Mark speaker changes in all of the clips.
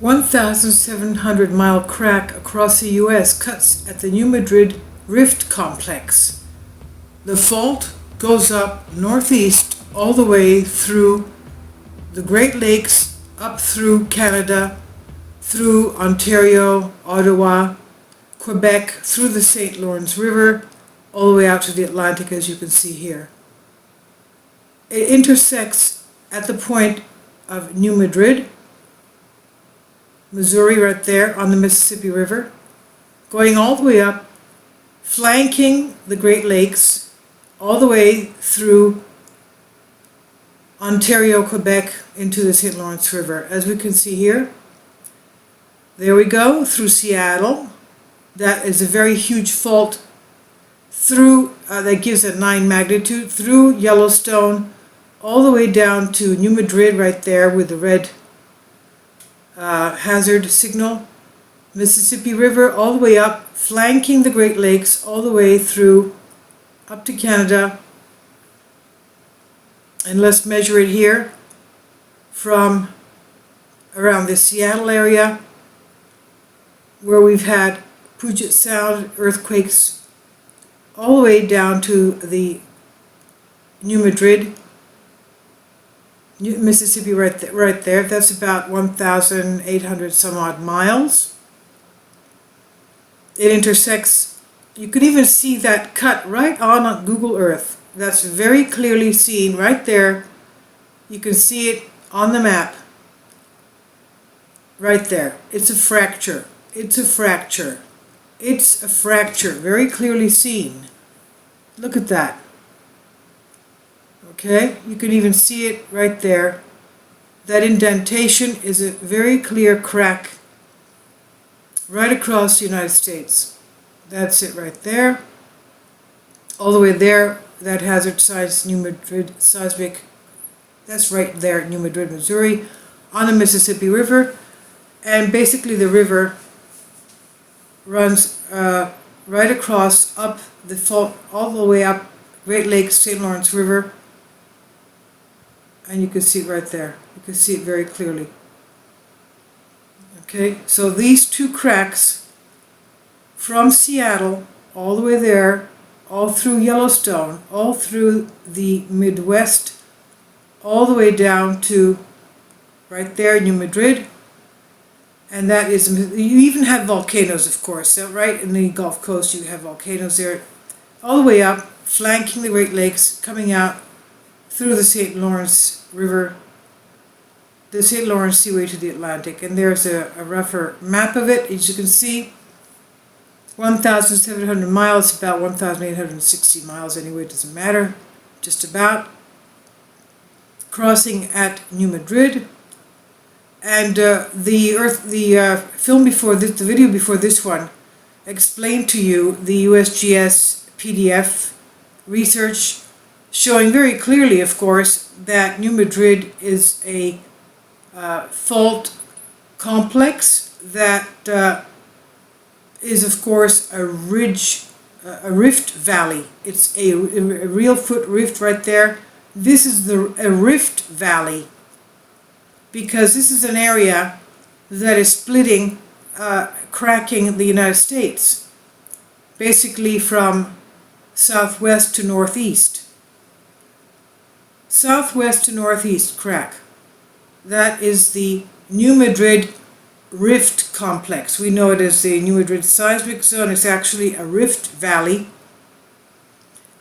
Speaker 1: 1,700-mile crack across the U.S. cuts at the New Madrid Rift Complex. The fault goes up northeast all the way through the Great Lakes, up through Canada, through Ontario, Ottawa, Quebec, through the St. Lawrence River, all the way out to the Atlantic, as you can see here. It intersects at the point of New Madrid, Missouri, right there on the Mississippi River, going all the way up, flanking the Great Lakes, all the way through Ontario, Quebec, into the St. Lawrence River. As we can see here, there we go, through Seattle. That is a very huge fault through, that gives a 9 magnitude, through Yellowstone, all the way down to New Madrid right there with the red hazard signal. Mississippi River all the way up, flanking the Great Lakes, all the way through up to Canada. And let's measure it here from around the Seattle area, where we've had Puget Sound earthquakes, all the way down to the New Madrid, Mississippi right there. That's about 1,800 some odd miles. It intersects, you can even see that cut right on Google Earth. That's very clearly seen right there. You can see it on the map right there. It's a fracture. It's a fracture. It's a fracture, very clearly seen. Look at that. Okay, you can even see it right there. That indentation is a very clear crack right across the United States. That's it right there. All the way there, that hazard size New Madrid seismic, that's right there at New Madrid, Missouri, on the Mississippi River. And basically the river runs right across, up the fault, all the way up Great Lakes, St. Lawrence River. And you can see it right there. You can see it very clearly. Okay, so these two cracks from Seattle all the way there, all through Yellowstone, all through the Midwest, all the way down to right there, New Madrid. And that is, you even have volcanoes, of course. So right in the Gulf Coast, you have volcanoes there, all the way up, flanking the Great Lakes, coming out through the St. Lawrence River, the St. Lawrence Seaway to the Atlantic. And there's a rougher map of it. As you can see, 1,700 miles, about 1,860 miles anyway, it doesn't matter, just about. Crossing at New Madrid. And the film before this, the video before this one, explained to you the USGS PDF research, showing very clearly, of course, that New Madrid is a fault complex that is, of course, a ridge, a rift valley. It's a real foot rift right there. This is a rift valley, because this is an area that is splitting, cracking the United States, basically from southwest to northeast. Southwest to northeast crack. That is the New Madrid Rift Complex. We know it as the New Madrid Seismic Zone. It's actually a rift valley.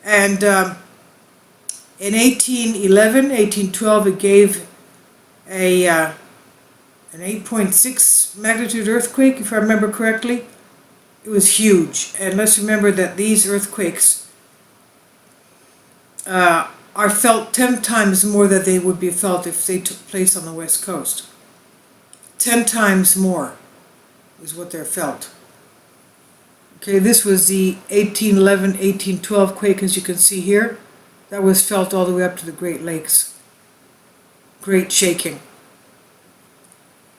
Speaker 1: And in 1811, 1812, it gave an 8.6 magnitude earthquake, if I remember correctly. It was huge. And let's remember that these earthquakes are felt 10 times more than they would be felt if they took place on the West Coast. 10 times more is what they're felt. Okay, this was the 1811, 1812 quake, as you can see here. That was felt all the way up to the Great Lakes. Great shaking.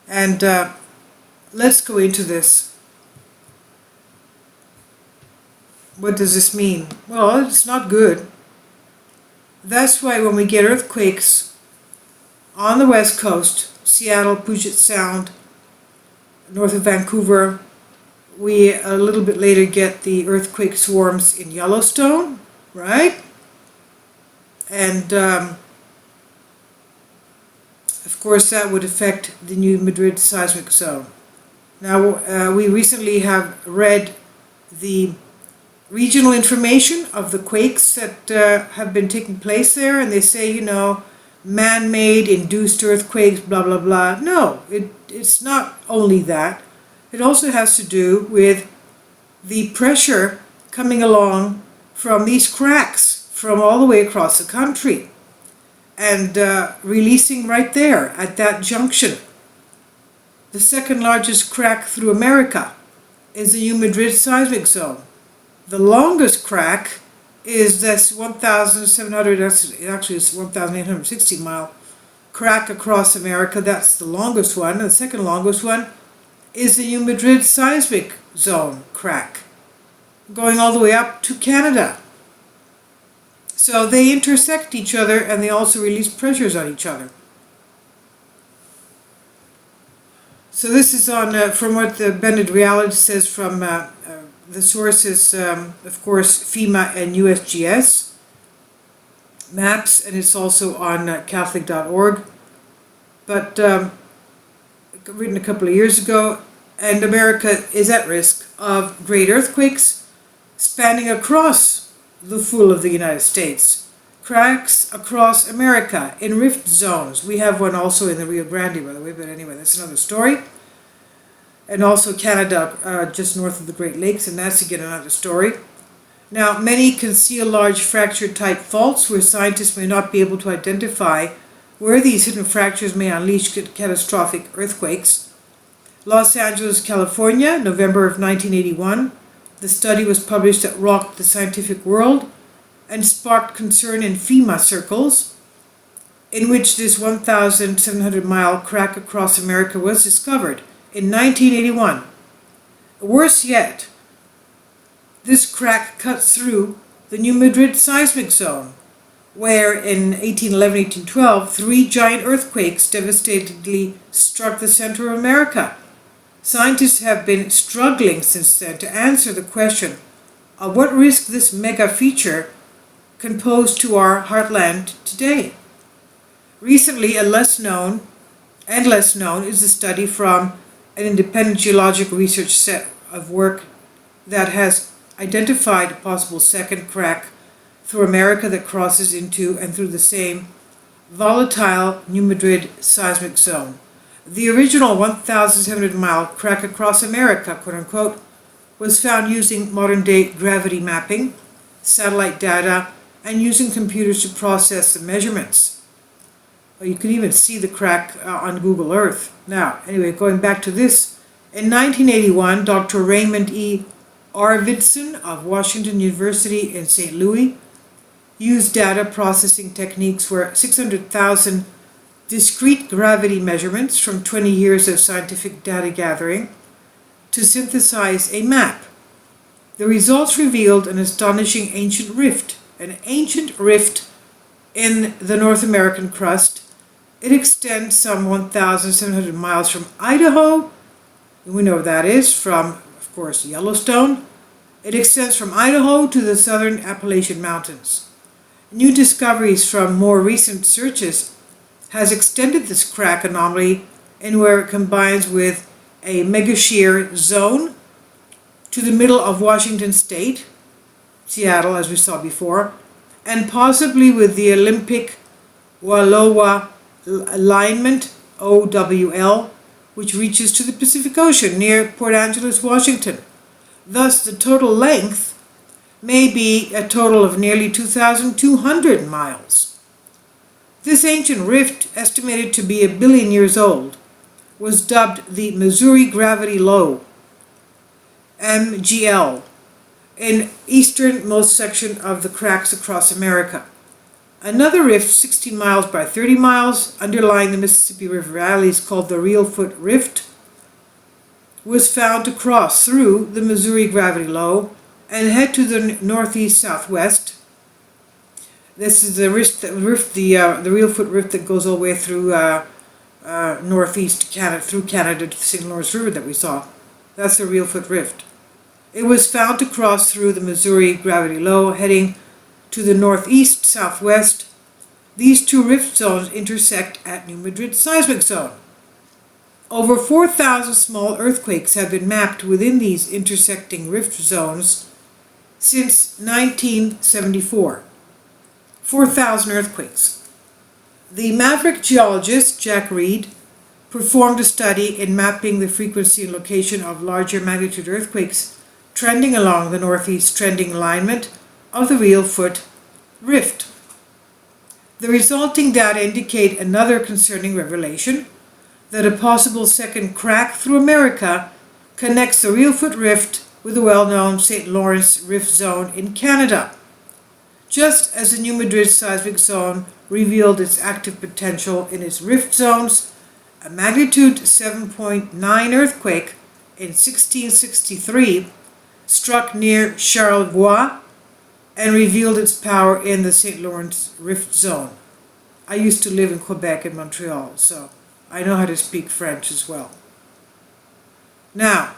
Speaker 1: And let's go into this. What does this mean? Well, it's not good. That's why when we get earthquakes on the West Coast, Seattle, Puget Sound, north of Vancouver. We a little bit later get the earthquake swarms in Yellowstone, right? And of course that would affect the new Madrid seismic zone. Now we recently have read the regional information of the quakes that have been taking place there, and they say, you know, man-made induced earthquakes, blah blah blah. No, it's not only that. It also has to do with the pressure coming along from these cracks from all the way across the country and releasing right there at that junction. The second largest crack through America is the New Madrid seismic zone. The longest crack is this 1,700, actually it's 1,860 mile crack across America. That's the longest one. And the second longest one is the New Madrid seismic zone crack, going all the way up to Canada. So they intersect each other, and they also release pressures on each other. So this is on from what the Bended Reality says from the sources, of course, FEMA and USGS maps, and it's also on Catholic.org. But written a couple of years ago, and America is at risk of great earthquakes spanning across the full of the United States. Cracks across America in rift zones. We have one also in the Rio Grande, by the way, but anyway, that's another story. And also Canada, just north of the Great Lakes, and that's again another story. Now, many conceal large fracture-type faults where scientists may not be able to identify where these hidden fractures may unleash catastrophic earthquakes. Los Angeles, California, November of 1981. The study was published at Rocked the Scientific World and sparked concern in FEMA circles, in which this 1,700-mile crack across America was discovered in 1981. Worse yet, this crack cuts through the New Madrid seismic zone, where in 1811-1812, 3 giant earthquakes devastatingly struck the center of America. Scientists have been struggling since then to answer the question of what risk this mega feature can pose to our heartland today. Recently, less known is a study from an independent geologic research set of work that has identified a possible second crack through America that crosses into and through the same volatile New Madrid seismic zone. The original 1,700-mile crack across America, quote-unquote, was found using modern-day gravity mapping, satellite data, and using computers to process the measurements. You can even see the crack on Google Earth. Now, anyway, going back to this, in 1981, Dr. Raymond E. Arvidson of Washington University in St. Louis used data processing techniques where 600,000 discrete gravity measurements from 20 years of scientific data gathering to synthesize a map. The results revealed an astonishing ancient rift in the North American crust. It extends some 1,700 miles from Idaho. We know where that is, from, of course, Yellowstone. It extends from Idaho to the southern Appalachian Mountains. New discoveries from more recent searches has extended this crack anomaly in where it combines with a megashear zone to the middle of Washington State, Seattle, as we saw before, and possibly with the Olympic Wallowa alignment, OWL, which reaches to the Pacific Ocean near Port Angeles, Washington. Thus, the total length may be a total of nearly 2,200 miles. This ancient rift, estimated to be 1 billion years old, was dubbed the Missouri Gravity Low, MGL, in easternmost section of the cracks across America. Another rift 60 miles by 30 miles underlying the Mississippi River Valley is called the Real Foot Rift, was found to cross through the Missouri Gravity Low and head to the northeast-southwest. This is the Real Foot Rift that goes all the way through northeast Canada, through Canada to the St. Lawrence River that we saw. That's the Reelfoot Rift. It was found to cross through the Missouri gravity low, heading to the northeast-southwest. These two rift zones intersect at New Madrid seismic zone. Over 4,000 small earthquakes have been mapped within these intersecting rift zones since 1974. 4,000 earthquakes. The maverick geologist, Jack Reed, performed a study in mapping the frequency and location of larger magnitude earthquakes trending along the northeast trending alignment of the Reelfoot Rift. The resulting data indicate another concerning revelation, that a possible second crack through America connects the Reelfoot Rift with the well-known St. Lawrence Rift Zone in Canada. Just as the New Madrid seismic zone revealed its active potential in its rift zones, a magnitude 7.9 earthquake in 1663 struck near Charlevoix and revealed its power in the St. Lawrence Rift Zone. I used to live in Quebec and Montreal, so I know how to speak French as well. Now,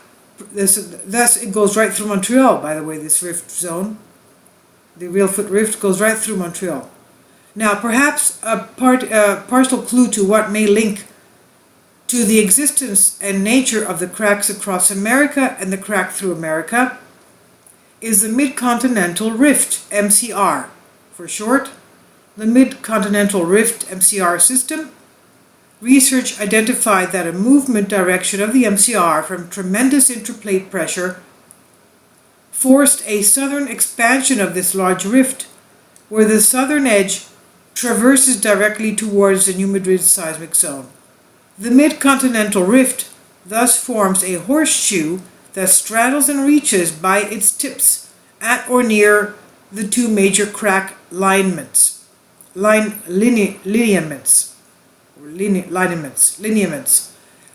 Speaker 1: it goes right through Montreal, by the way, this rift zone. The Reelfoot Rift goes right through Montreal. Now, perhaps a partial clue to what may link to the existence and nature of the cracks across America and the crack through America is the Mid-Continental Rift, MCR for short. The Mid-Continental Rift, MCR system. Research identified that a movement direction of the MCR from tremendous intraplate pressure forced a southern expansion of this large rift, where the southern edge traverses directly towards the New Madrid seismic zone. The Mid-Continental Rift thus forms a horseshoe that straddles and reaches by its tips at or near the two major crack lineaments.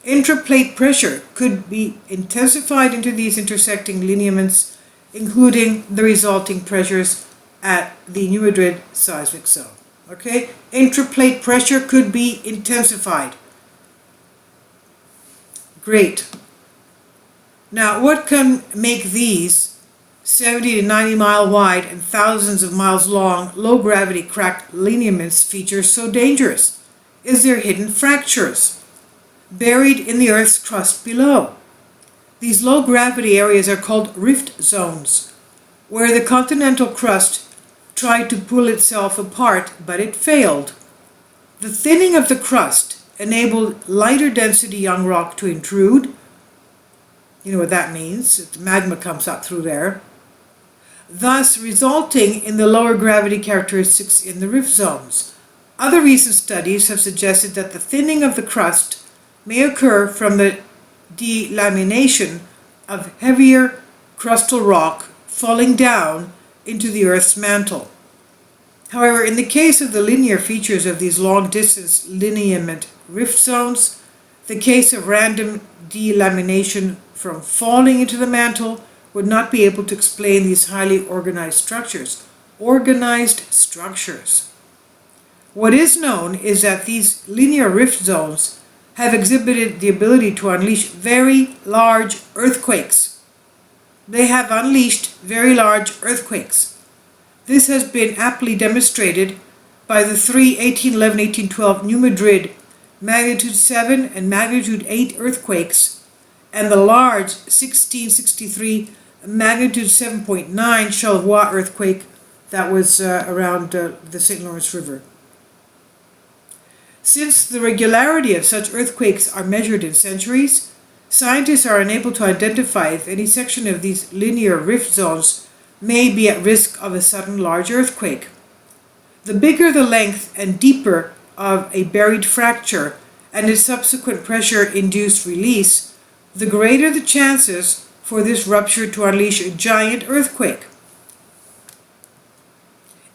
Speaker 1: Intraplate pressure could be intensified into these intersecting lineaments, including the resulting pressures at the New Madrid seismic zone. Okay? Intraplate pressure could be intensified. Great. Now, what can make these 70 to 90 mile wide and thousands of miles long low gravity crack lineaments features so dangerous? Is their hidden fractures buried in the Earth's crust below. These low gravity areas are called rift zones, where the continental crust tried to pull itself apart, but it failed. The thinning of the crust enabled lighter density young rock to intrude. You know what that means. Magma comes up through there, thus resulting in the lower gravity characteristics in the rift zones. Other recent studies have suggested that the thinning of the crust may occur from the delamination of heavier crustal rock falling down into the Earth's mantle. However, in the case of the linear features of these long-distance lineament rift zones, the case of random delamination from falling into the mantle would not be able to explain these highly organized structures. What is known is that these linear rift zones have exhibited the ability to unleash very large earthquakes. They have unleashed very large earthquakes. This has been aptly demonstrated by the three 1811-1812 New Madrid magnitude 7 and magnitude 8 earthquakes, and the large 1663 magnitude 7.9 Charlevoix earthquake that was around the St. Lawrence River. Since the regularity of such earthquakes are measured in centuries, scientists are unable to identify if any section of these linear rift zones may be at risk of a sudden large earthquake. The bigger the length and deeper of a buried fracture and its subsequent pressure-induced release, the greater the chances for this rupture to unleash a giant earthquake.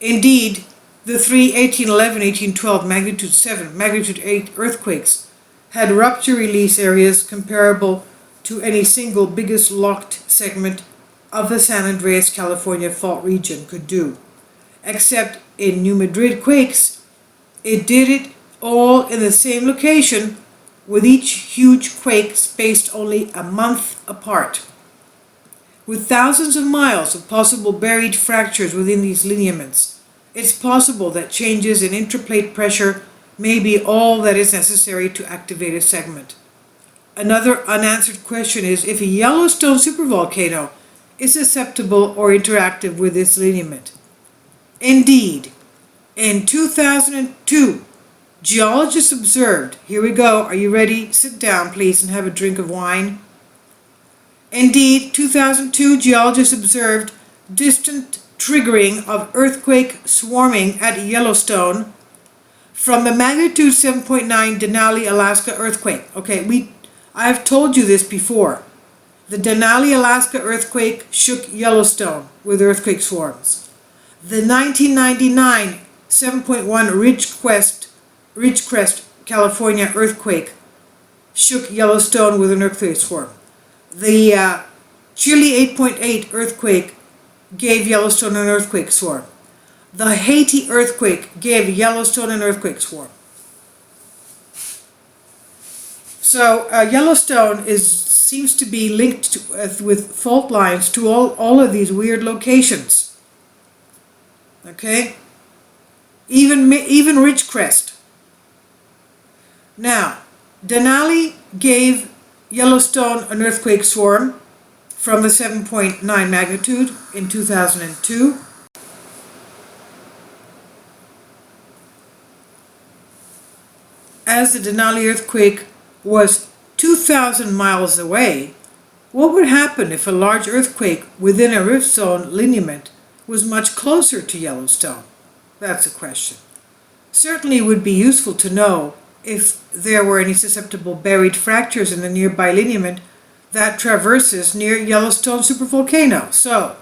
Speaker 1: Indeed, the three 1811-1812 magnitude 7, magnitude 8 earthquakes had rupture release areas comparable to any single biggest locked segment of the San Andreas, California fault region could do. Except in New Madrid quakes, it did it all in the same location with each huge quake spaced only a month apart. With thousands of miles of possible buried fractures within these lineaments, it's possible that changes in intraplate pressure may be all that is necessary to activate a segment. Another unanswered question is if a Yellowstone supervolcano is susceptible or interactive with this lineament. Indeed, in 2002, geologists observed, here we go, are you ready? Sit down please and have a drink of wine. Indeed, 2002 geologists observed distant triggering of earthquake swarming at Yellowstone from the magnitude 7.9 Denali, Alaska earthquake. Okay, I've told you this before. The Denali, Alaska earthquake shook Yellowstone with earthquake swarms. The 1999 7.1 Ridgecrest, California earthquake shook Yellowstone with an earthquake swarm. The Chile 8.8 earthquake gave Yellowstone an earthquake swarm. The Haiti earthquake gave Yellowstone an earthquake swarm. So Yellowstone seems to be linked with fault lines to all of these weird locations. Okay? Even Ridgecrest. Now, Denali gave Yellowstone an earthquake swarm from the 7.9 magnitude in 2002. As the Denali earthquake was 2,000 miles away, what would happen if a large earthquake within a rift zone lineament was much closer to Yellowstone? That's a question. Certainly it would be useful to know if there were any susceptible buried fractures in the nearby lineament that traverses near Yellowstone supervolcano. So,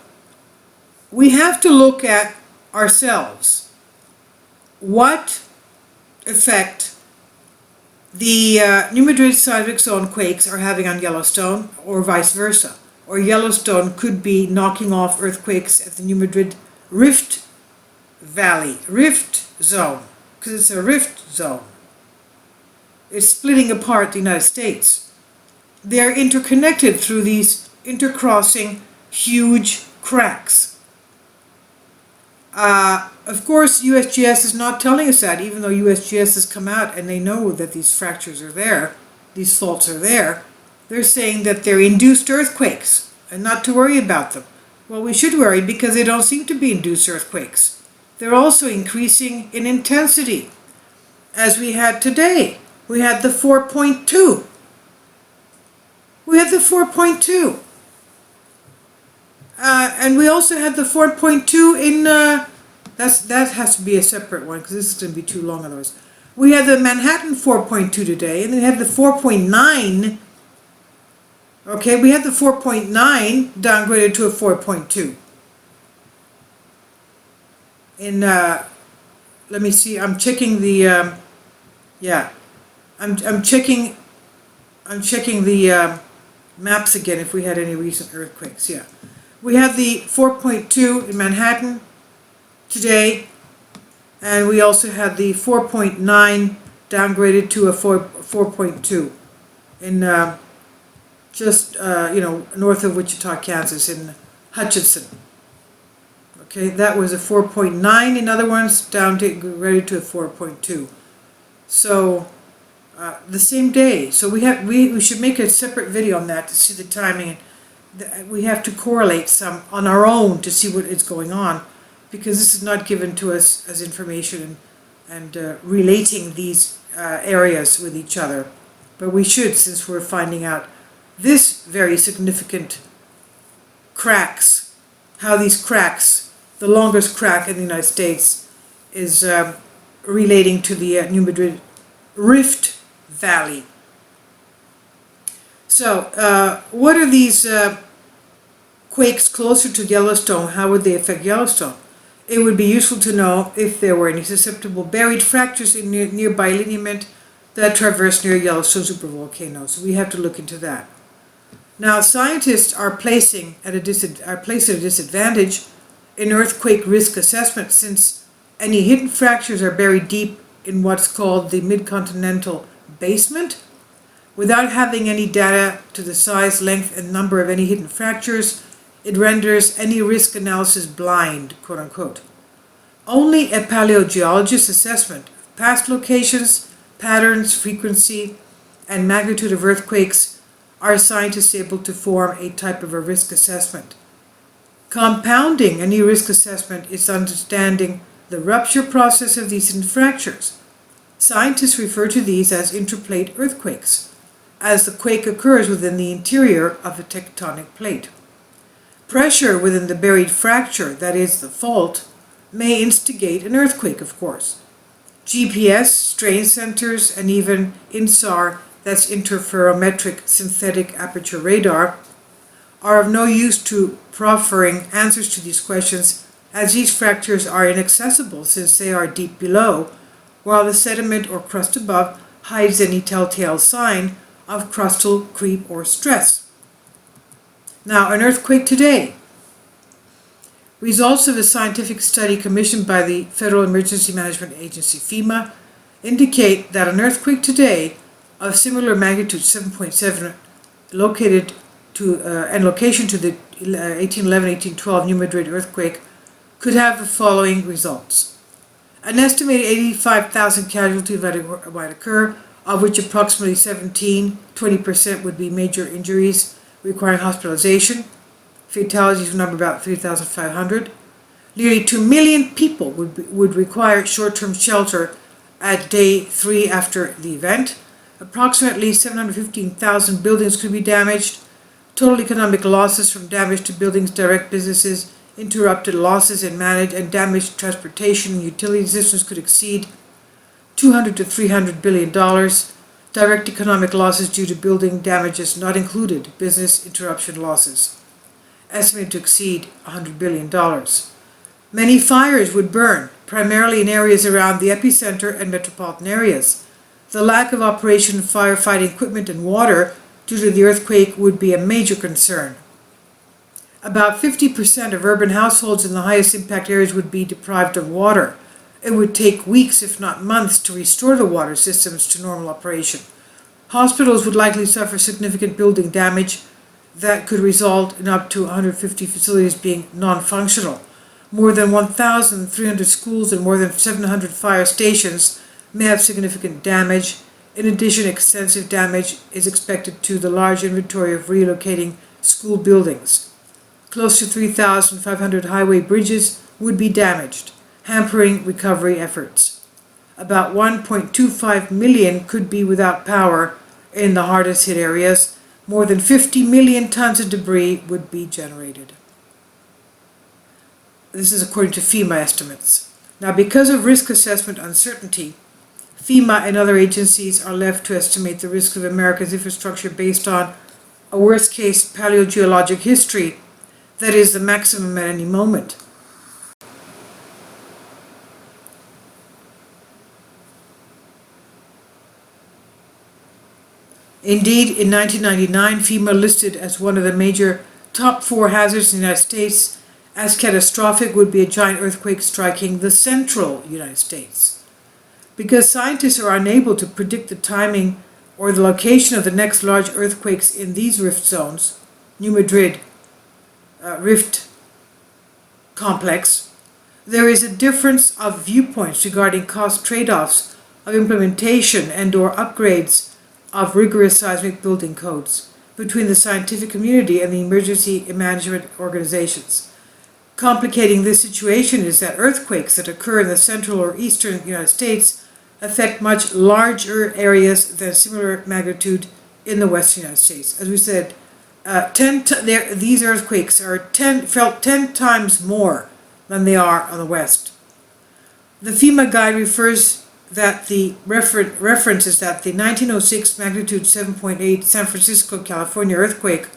Speaker 1: we have to look at ourselves. What effect the New Madrid seismic zone quakes are having on Yellowstone, or vice versa. Or Yellowstone could be knocking off earthquakes at the New Madrid rift zone, because it's a rift zone. It's splitting apart the United States. They're interconnected through these intercrossing huge cracks. Of course, USGS is not telling us that, even though USGS has come out and they know that these fractures are there, these faults are there. They're saying that they're induced earthquakes and not to worry about them. Well, we should worry because they don't seem to be induced earthquakes. They're also increasing in intensity, as we had today. We had the 4.2. We had the 4.2. And we also had the 4.2 in, that has to be a separate one because this is going to be too long otherwise. We had the Manhattan 4.2 today, and then we had the 4.9. Okay, we had the 4.9 downgraded to a 4.2. In, let me see, I'm checking the, I'm checking the maps again if we had any recent earthquakes. Yeah, we had the 4.2 in Manhattan today, and we also had the 4.9 downgraded to a 4.2 in just north of Wichita, Kansas, in Hutchinson. Okay, that was a 4.9 in other ones, downgraded to a 4.2. So the same day. So we should make a separate video on that to see the timing. We have to correlate some on our own to see what is going on, because this is not given to us as information and relating these areas with each other. But we should, since we're finding out this very significant cracks, how these cracks, the longest crack in the United States, is relating to the New Madrid Rift Valley. So, what are these quakes closer to Yellowstone? How would they affect Yellowstone? It would be useful to know if there were any susceptible buried fractures in nearby lineament that traverse near Yellowstone supervolcano. So we have to look into that. Now, scientists are placed at a disadvantage in earthquake risk assessment, since any hidden fractures are buried deep in what's called the mid-continental basement Without having any data to the size, length, and number of any hidden fractures, it renders any risk analysis blind, quote unquote. Only a paleogeologist's assessment of past locations, patterns, frequency, and magnitude of earthquakes are scientists able to form a type of a risk assessment. Compounding any risk assessment is understanding the rupture process of these hidden fractures. Scientists refer to these as interplate earthquakes, as the quake occurs within the interior of a tectonic plate. Pressure within the buried fracture, that is, the fault, may instigate an earthquake, of course. GPS, strain centers, and even INSAR, that's interferometric synthetic aperture radar, are of no use to proffering answers to these questions, as these fractures are inaccessible since they are deep below, while the sediment or crust above hides any telltale sign of crustal creep or stress. Now, an earthquake today. Results of a scientific study commissioned by the Federal Emergency Management Agency, FEMA, indicate that an earthquake today of similar magnitude, 7.7, location to the 1811-1812 New Madrid earthquake, could have the following results. An estimated 85,000 casualties might occur, of which approximately 20% would be major injuries requiring hospitalization. Fatalities would number about 3,500. Nearly 2 million people would require short-term shelter at day 3 after the event. Approximately 715,000 buildings could be damaged. Total economic losses from damage to buildings, direct businesses, interrupted losses in managed and damaged transportation and utility systems could exceed $200 to $300 billion. Direct economic losses due to building damages not included, business interruption losses, estimated to exceed $100 billion. Many fires would burn, primarily in areas around the epicenter and metropolitan areas. The lack of operation firefighting equipment and water due to the earthquake would be a major concern. About 50% of urban households in the highest impact areas would be deprived of water. It would take weeks, if not months, to restore the water systems to normal operation. Hospitals would likely suffer significant building damage that could result in up to 150 facilities being non-functional. More than 1,300 schools and more than 700 fire stations may have significant damage. In addition, extensive damage is expected to the large inventory of relocating school buildings. Close to 3,500 highway bridges would be damaged, hampering recovery efforts. About 1.25 million could be without power in the hardest hit areas. More than 50 million tons of debris would be generated. This is according to FEMA estimates. Now, because of risk assessment uncertainty, FEMA and other agencies are left to estimate the risk of America's infrastructure based on a worst-case paleogeologic history, that is, the maximum at any moment. Indeed, in 1999, FEMA listed as one of the major top 4 hazards in the United States as catastrophic would be a giant earthquake striking the central United States. Because scientists are unable to predict the timing or the location of the next large earthquakes in these rift zones, New Madrid rift complex, there is a difference of viewpoints regarding cost trade-offs of implementation and or upgrades of rigorous seismic building codes between the scientific community and the emergency management organizations. Complicating this situation is that earthquakes that occur in the central or eastern United States affect much larger areas than similar magnitude in the western United States. As we said, these earthquakes are felt 10 times more than they are on the west. The FEMA guide refers that the references that the 1906 magnitude 7.8 San Francisco, California earthquake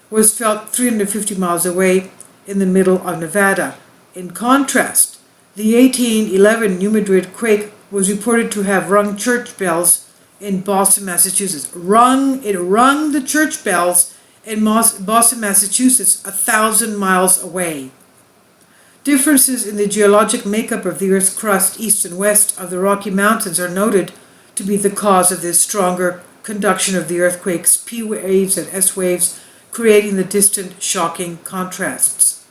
Speaker 1: was felt 350 miles away in the middle of Nevada. In contrast, the 1811 New Madrid quake was reported to have rung church bells in Boston, Massachusetts. It rung the church bells in Boston, Massachusetts, 1,000 miles away. Differences in the geologic makeup of the Earth's crust east and west of the Rocky Mountains are noted to be the cause of this stronger conduction of the earthquake's P waves and S waves, creating the distant, shocking contrasts.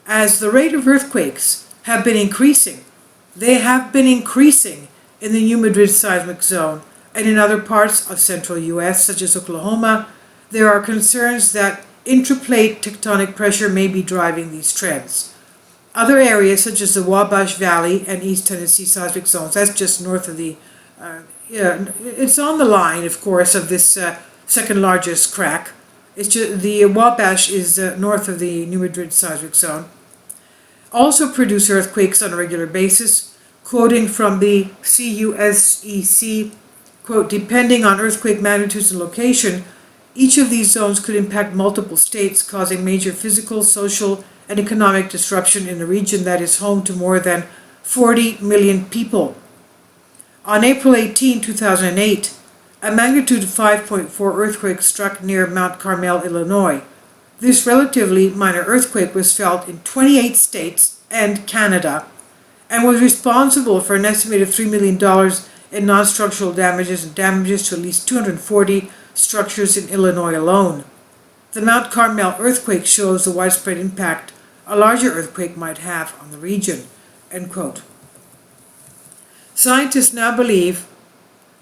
Speaker 1: As the rate of earthquakes have been increasing, they have been increasing in the New Madrid seismic zone and in other parts of central U.S., such as Oklahoma. There are concerns that intraplate tectonic pressure may be driving these trends. Other areas, such as the Wabash Valley and East Tennessee seismic zones, that's just north of the, it's on the line, of course, of this second largest crack. It's just, the Wabash is north of the New Madrid seismic zone. Also produce earthquakes on a regular basis. Quoting from the CUSEC, quote, depending on earthquake magnitudes and location, each of these zones could impact multiple states, causing major physical, social, and economic disruption in a region that is home to more than 40 million people. On April 18, 2008, a magnitude 5.4 earthquake struck near Mount Carmel, Illinois. This relatively minor earthquake was felt in 28 states and Canada, and was responsible for an estimated $3 million in non-structural damages and damages to at least 240 structures in Illinois alone. The Mount Carmel earthquake shows the widespread impact a larger earthquake might have on the region, end quote. Scientists now believe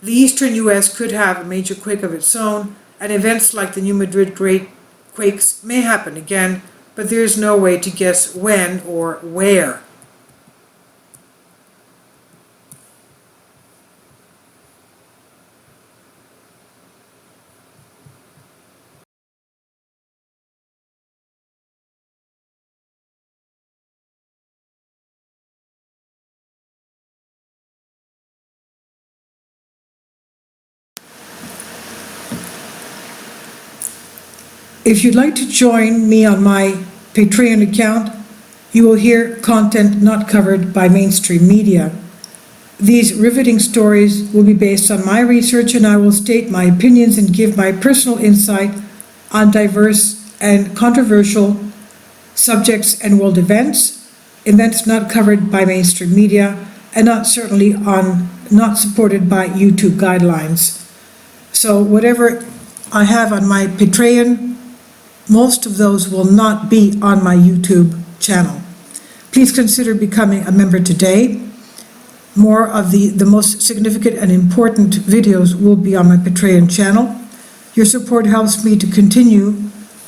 Speaker 1: the eastern U.S. could have a major quake of its own, and events like the New Madrid Great Quakes may happen again, but there is no way to guess when or where. If you'd like to join me on my Patreon account, you will hear content not covered by mainstream media. These riveting stories will be based on my research, and I will state my opinions and give my personal insight on diverse and controversial subjects and world events not covered by mainstream media, and not supported by YouTube guidelines. So whatever I have on my Patreon, most of those will not be on my YouTube channel. Please consider becoming a member today. More of the most significant and important videos will be on my Patreon channel. Your support helps me to continue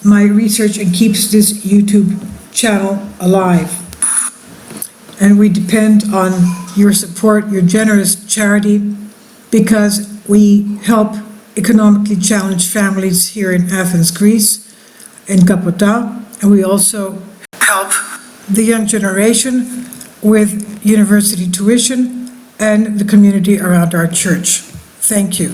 Speaker 1: my research and keeps this YouTube channel alive. And we depend on your support, your generous charity, because we help economically challenged families here in Athens, Greece, in Kapota, and we also help the young generation with university tuition and the community around our church. Thank you.